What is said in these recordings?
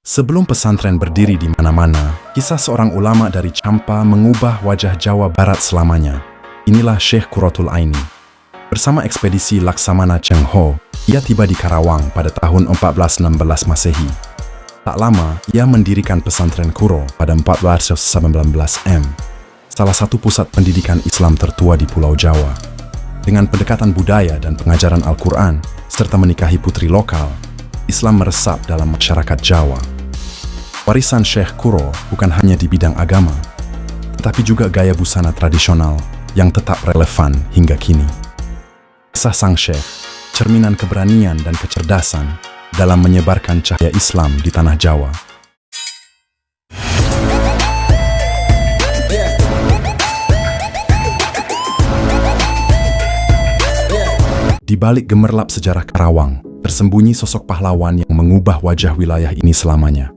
Sebelum pesantren berdiri di mana-mana, kisah seorang ulama dari Champa mengubah wajah Jawa Barat selamanya. Inilah Syekh Qurratul Aini. Bersama ekspedisi Laksamana Cheng Ho, ia tiba di Karawang pada tahun 1416 Masehi. Tak lama, ia mendirikan pesantren Qurra pada 1419 M, salah satu pusat pendidikan Islam tertua di Pulau Jawa. Dengan pendekatan budaya dan pengajaran Al-Quran, serta menikahi putri lokal, Islam meresap dalam masyarakat Jawa. Warisan Syekh Qurra bukan hanya di bidang agama, tetapi juga gaya busana tradisional yang tetap relevan hingga kini. Kisah sang Syekh, cerminan keberanian dan kecerdasan dalam menyebarkan cahaya Islam di tanah Jawa. Di balik gemerlap sejarah Karawang, tersembunyi sosok pahlawan yang mengubah wajah wilayah ini selamanya.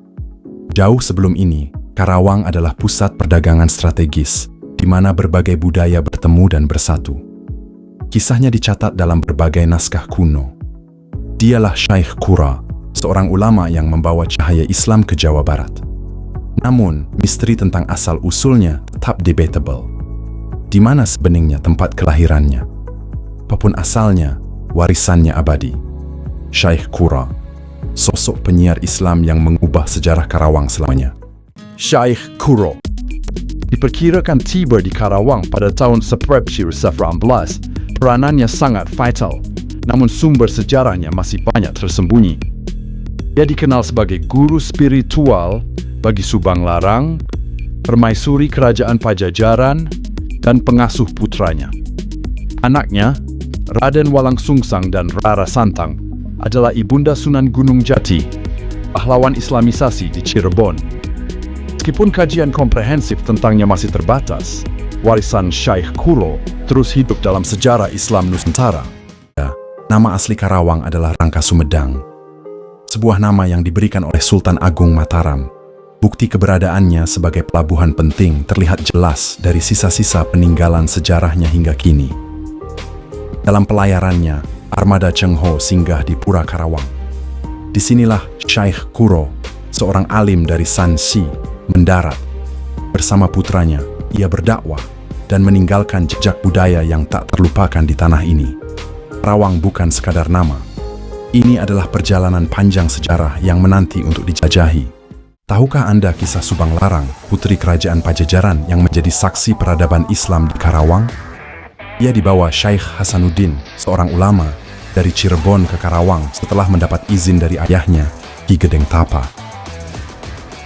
Jauh sebelum ini, Karawang adalah pusat perdagangan strategis, di mana berbagai budaya bertemu dan bersatu. Kisahnya dicatat dalam berbagai naskah kuno. Dialah Syekh Qurra, seorang ulama yang membawa cahaya Islam ke Jawa Barat. Namun, misteri tentang asal-usulnya tetap debatable. Di mana sebenarnya tempat kelahirannya? Apapun asalnya, warisannya abadi. Syekh Qurra, sosok penyiar Islam yang mengubah sejarah Karawang selamanya. Syekh Qurra diperkirakan tiba di Karawang pada tahun 1918. Peranannya sangat vital, namun sumber sejarahnya masih banyak tersembunyi. Dia dikenal sebagai guru spiritual bagi Subang Larang, permaisuri kerajaan Pajajaran, dan pengasuh putranya. Anaknya, Raden Walangsungsang dan Rara Santang, adalah ibunda Sunan Gunung Jati, pahlawan Islamisasi di Cirebon. Meskipun kajian komprehensif tentangnya masih terbatas, warisan Syekh Qurra terus hidup dalam sejarah Islam Nusantara. Nama asli Karawang adalah Rangka Sumedang, sebuah nama yang diberikan oleh Sultan Agung Mataram. Bukti keberadaannya sebagai pelabuhan penting terlihat jelas dari sisa-sisa peninggalan sejarahnya hingga kini. Dalam pelayarannya, armada Cheng Ho singgah di Pura Karawang. Disinilah Syekh Qurra, seorang alim dari Shanxi, mendarat. Bersama putranya, ia berdakwah dan meninggalkan jejak budaya yang tak terlupakan di tanah ini. Karawang bukan sekadar nama. Ini adalah perjalanan panjang sejarah yang menanti untuk dijajahi. Tahukah Anda kisah Subang Larang, putri kerajaan Pajajaran yang menjadi saksi peradaban Islam di Karawang? Ia dibawa Syekh Hasanuddin, seorang ulama, dari Cirebon ke Karawang setelah mendapat izin dari ayahnya, Ki Gedeng Tapa.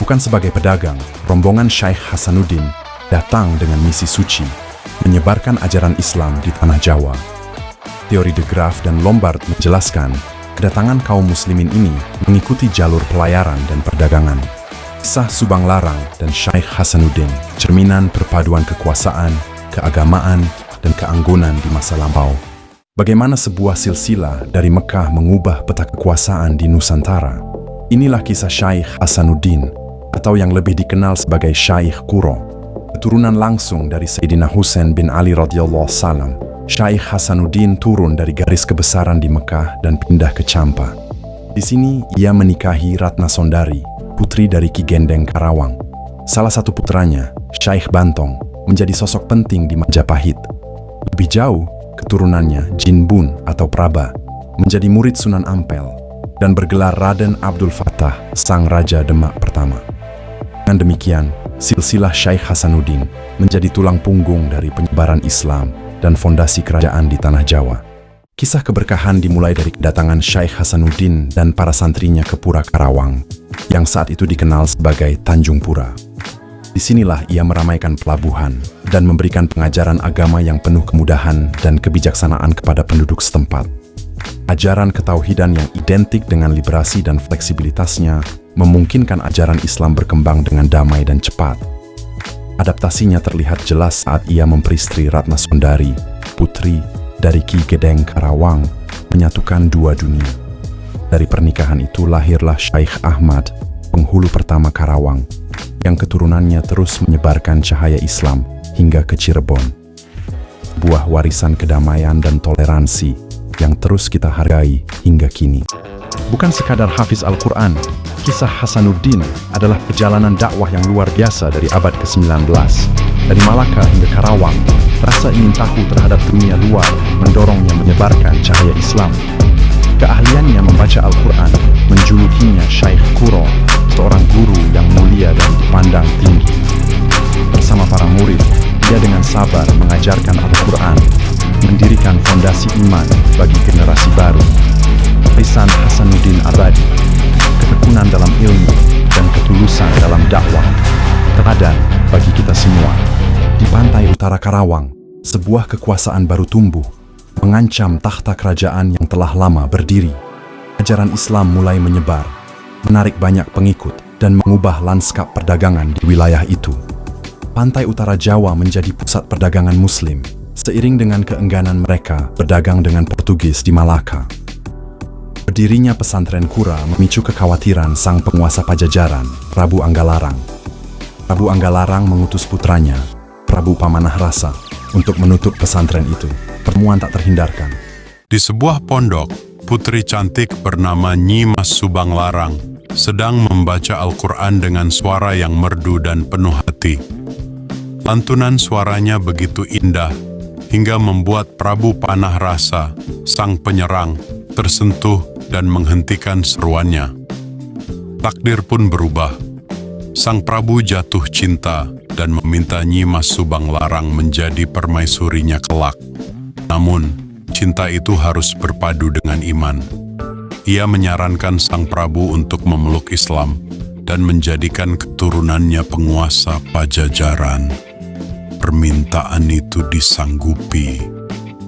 Bukan sebagai pedagang, rombongan Syekh Hasanuddin datang dengan misi suci, menyebarkan ajaran Islam di tanah Jawa. Teori de Graaf dan Lombard menjelaskan, kedatangan kaum muslimin ini mengikuti jalur pelayaran dan perdagangan. Kisah Subang Larang dan Syekh Hasanuddin, cerminan perpaduan kekuasaan, keagamaan, dan keanggunan di masa lampau. Bagaimana sebuah silsilah dari Mekah mengubah peta kekuasaan di Nusantara. Inilah kisah Syekh Hasanuddin, atau yang lebih dikenal sebagai Syekh Qurra. Keturunan langsung dari Sayyidina Husain bin Ali radhiyallahu salam, Syekh Hasanuddin turun dari garis kebesaran di Mekah dan pindah ke Champa. Di sini ia menikahi Ratna Sondari, putri dari Ki Gendeng Karawang. Salah satu putranya, Syekh Bantong, menjadi sosok penting di Majapahit. Lebih jauh, keturunannya Jin Bun atau Praba menjadi murid Sunan Ampel dan bergelar Raden Abdul Fattah, sang Raja Demak pertama. Dengan demikian, silsilah Syekh Hasanuddin menjadi tulang punggung dari penyebaran Islam dan fondasi kerajaan di tanah Jawa. Kisah keberkahan dimulai dari kedatangan Syekh Hasanuddin dan para santrinya ke Pura Karawang, yang saat itu dikenal sebagai Tanjung Pura. Disinilah ia meramaikan pelabuhan dan memberikan pengajaran agama yang penuh kemudahan dan kebijaksanaan kepada penduduk setempat. Ajaran ketauhidan yang identik dengan liberasi dan fleksibilitasnya memungkinkan ajaran Islam berkembang dengan damai dan cepat. Adaptasinya terlihat jelas saat ia memperistri Ratna Sondari, putri dari Ki Gedeng Karawang, menyatukan dua dunia. Dari pernikahan itu lahirlah Syekh Ahmad, penghulu pertama Karawang, yang keturunannya terus menyebarkan cahaya Islam hingga ke Cirebon. Buah warisan kedamaian dan toleransi yang terus kita hargai hingga kini. Bukan sekadar hafiz Al-Quran, Kisah Hasanuddin adalah perjalanan dakwah yang luar biasa dari abad ke-19. Dari Malaka hingga Karawang, rasa ingin tahu terhadap dunia luar mendorongnya menyebarkan cahaya Islam. Keahliannya membaca Al-Quran menjulukinya Syekh Quro, seorang guru yang mulia dan dipandang tinggi. Bersama para murid, dia dengan sabar mengajarkan Al-Quran, mendirikan fondasi iman bagi generasi baru. Warisan Hasanuddin abadi, ketekunan dalam ilmu dan ketulusan dalam dakwah, teladan bagi kita semua. Di pantai utara Karawang, sebuah kekuasaan baru tumbuh, mengancam takhta kerajaan yang telah lama berdiri. Ajaran Islam mulai menyebar, menarik banyak pengikut, dan mengubah lanskap perdagangan di wilayah itu. Pantai utara Jawa menjadi pusat perdagangan Muslim, seiring dengan keengganan mereka berdagang dengan Portugis di Malaka. Berdirinya pesantren Qura memicu kekhawatiran sang penguasa Pajajaran, Prabu Anggalarang. Prabu Anggalarang mengutus putranya, Prabu Pamanah Rasa, untuk menutup pesantren itu. Pertemuan tak terhindarkan. Di sebuah pondok, putri cantik bernama Nyi Mas Subanglarang sedang membaca Al-Quran dengan suara yang merdu dan penuh hati. Lantunan suaranya begitu indah, hingga membuat Prabu Panah Rasa, sang penyerang, tersentuh dan menghentikan seruannya. Takdir pun berubah. Sang Prabu jatuh cinta dan meminta Nyi Mas Subanglarang menjadi permaisurinya kelak. Namun, cinta itu harus berpadu dengan iman. Ia menyarankan sang Prabu untuk memeluk Islam dan menjadikan keturunannya penguasa Pajajaran. Permintaan itu disanggupi.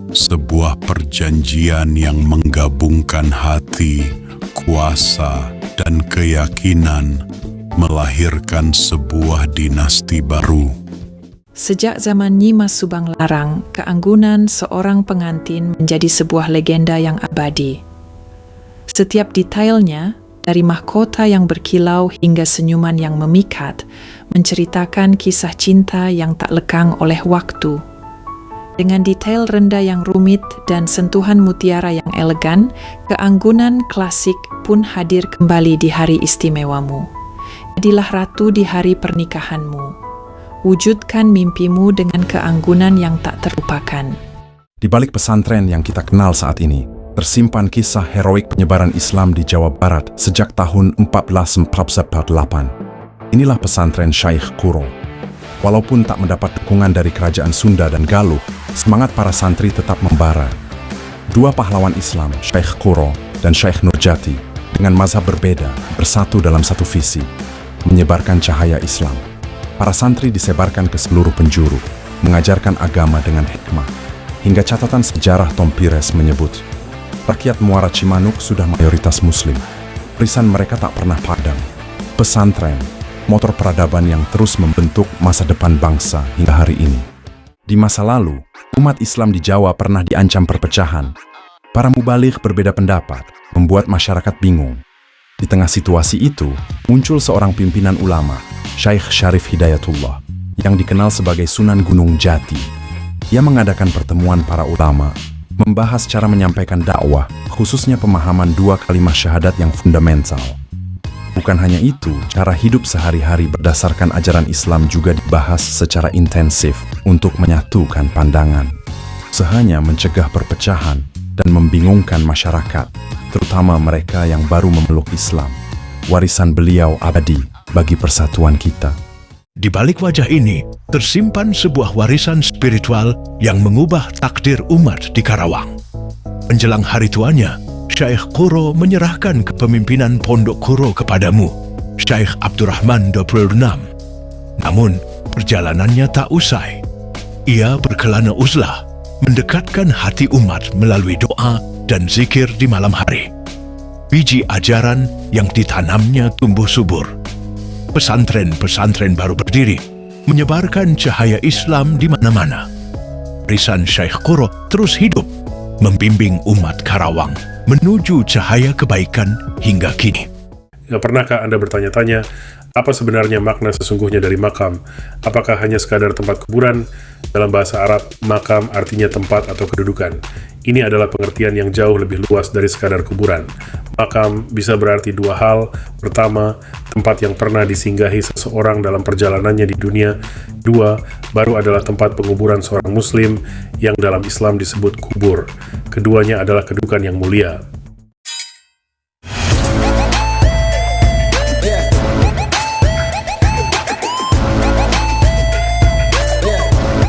Sebuah perjanjian yang menggabungkan hati, kuasa, dan keyakinan melahirkan sebuah dinasti baru. Sejak zaman Nyi Mas Subanglarang, keanggunan seorang pengantin menjadi sebuah legenda yang abadi. Setiap detailnya, dari mahkota yang berkilau hingga senyuman yang memikat, menceritakan kisah cinta yang tak lekang oleh waktu. Dengan detail rendah yang rumit dan sentuhan mutiara yang elegan, keanggunan klasik pun hadir kembali di hari istimewamu. Jadilah ratu di hari pernikahanmu. Wujudkan mimpimu dengan keanggunan yang tak terlupakan. Di balik pesantren yang kita kenal saat ini, tersimpan kisah heroik penyebaran Islam di Jawa Barat sejak tahun 1448. Inilah pesantren Syekh Quro. Walaupun tak mendapat dukungan dari kerajaan Sunda dan Galuh, semangat para santri tetap membara. Dua pahlawan Islam, Syekh Quro dan Syekh Nurjati, dengan mazhab berbeda, bersatu dalam satu visi, menyebarkan cahaya Islam. Para santri disebarkan ke seluruh penjuru, mengajarkan agama dengan hikmah. Hingga catatan sejarah Tom Pires menyebut, rakyat Muara Cimanuk sudah mayoritas Muslim. Warisan mereka tak pernah padam. Pesantren, motor peradaban yang terus membentuk masa depan bangsa hingga hari ini. Di masa lalu, umat Islam di Jawa pernah diancam perpecahan. Para mubaligh berbeda pendapat, membuat masyarakat bingung. Di tengah situasi itu, muncul seorang pimpinan ulama, Syekh Syarif Hidayatullah, yang dikenal sebagai Sunan Gunung Jati. Ia mengadakan pertemuan para ulama, membahas cara menyampaikan dakwah, khususnya pemahaman dua kalimat syahadat yang fundamental. Bukan hanya itu, cara hidup sehari-hari berdasarkan ajaran Islam juga dibahas secara intensif untuk menyatukan pandangan. Usahanya mencegah perpecahan dan membingungkan masyarakat, terutama mereka yang baru memeluk Islam. Warisan beliau abadi bagi persatuan kita. Di balik wajah ini, tersimpan sebuah warisan spiritual yang mengubah takdir umat di Karawang. Menjelang hari tuanya, Syekh Quro menyerahkan kepemimpinan Pondok Quro kepadamu, Syekh Abdurrahman 26. Namun, perjalanannya tak usai. Ia berkelana uzlah, mendekatkan hati umat melalui doa dan zikir di malam hari. Biji ajaran yang ditanamnya tumbuh subur. Pesantren-pesantren baru berdiri, menyebarkan cahaya Islam di mana-mana. Warisan Syekh Quro terus hidup, membimbing umat Karawang menuju cahaya kebaikan hingga kini. Pernahkah Anda bertanya-tanya, apa sebenarnya makna sesungguhnya dari makam? Apakah hanya sekadar tempat kuburan? Dalam bahasa Arab, makam artinya tempat atau kedudukan. Ini adalah pengertian yang jauh lebih luas dari sekadar kuburan. Makam bisa berarti dua hal. Pertama, tempat yang pernah disinggahi seseorang dalam perjalanannya di dunia. Dua, baru adalah tempat penguburan seorang muslim yang dalam Islam disebut kubur. Keduanya adalah kedudukan yang mulia.